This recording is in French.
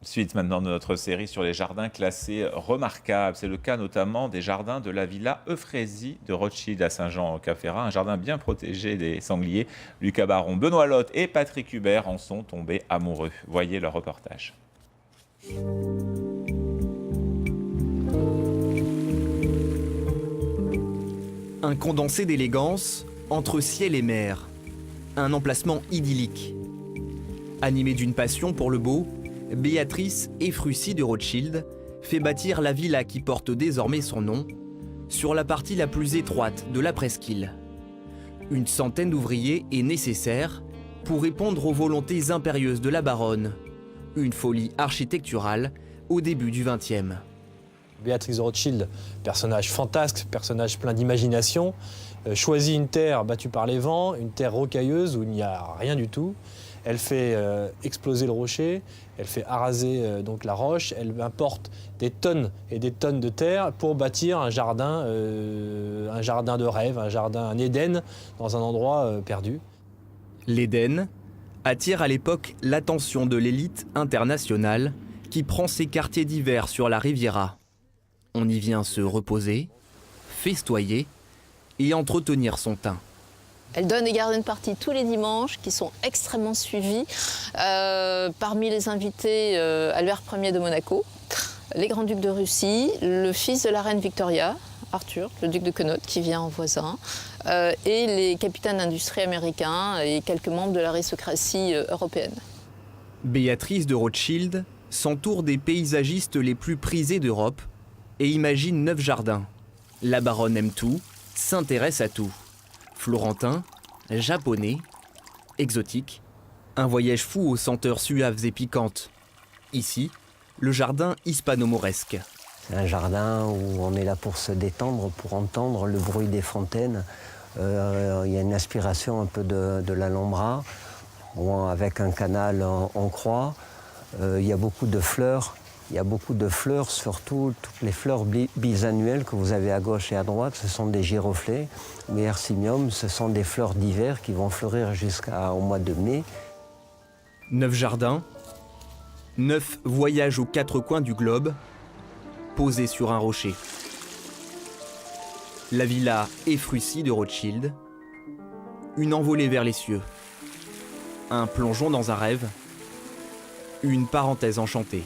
Suite maintenant de notre série sur les jardins classés remarquables. C'est le cas notamment des jardins de la villa Euphraisie de Rothschild à Saint-Jean-Cap-Ferrat, un jardin bien protégé des sangliers. Lucas Baron, Benoît Lotte et Patrick Hubert en sont tombés amoureux. Voyez leur reportage. Un condensé d'élégance entre ciel et mer. Un emplacement idyllique. Animée d'une passion pour le beau, Béatrice Euphraisie de Rothschild fait bâtir la villa qui porte désormais son nom sur la partie la plus étroite de la presqu'île. Une centaine d'ouvriers est nécessaire pour répondre aux volontés impérieuses de la baronne. Une folie architecturale au début du XXe. Béatrice de Rothschild, personnage fantasque, personnage plein d'imagination, choisit une terre battue par les vents, une terre rocailleuse où il n'y a rien du tout. Elle fait exploser le rocher, elle fait araser donc la roche, elle importe des tonnes et des tonnes de terre pour bâtir un jardin de rêve, un Éden dans un endroit perdu. L'Éden attire à l'époque l'attention de l'élite internationale qui prend ses quartiers d'hiver sur la Riviera. On y vient se reposer, festoyer et entretenir son teint. Elle donne des garden parties tous les dimanches qui sont extrêmement suivis. Parmi les invités, Albert Ier de Monaco, les grands-ducs de Russie, le fils de la reine Victoria, Arthur, le duc de Connaught, qui vient en voisin, et les capitaines d'industrie américains et quelques membres de l'aristocratie européenne. Béatrice de Rothschild s'entoure des paysagistes les plus prisés d'Europe et imagine 9 jardins. La baronne aime tout, s'intéresse à tout. Florentin, japonais, exotique, un voyage fou aux senteurs suaves et piquantes. Ici, le jardin hispano-mauresque. C'est un jardin où on est là pour se détendre, pour entendre le bruit des fontaines. Il y a une inspiration un peu de l'Alhambra, avec un canal en croix. Il y a beaucoup de fleurs. Il y a beaucoup de fleurs, surtout toutes les fleurs bisannuelles que vous avez à gauche et à droite. Ce sont des giroflées. Les hercynium, ce sont des fleurs d'hiver qui vont fleurir jusqu'au mois de mai. 9 jardins, 9 voyages aux 4 coins du globe, posés sur un rocher. La villa Euphraisie de Rothschild, une envolée vers les cieux, un plongeon dans un rêve, une parenthèse enchantée.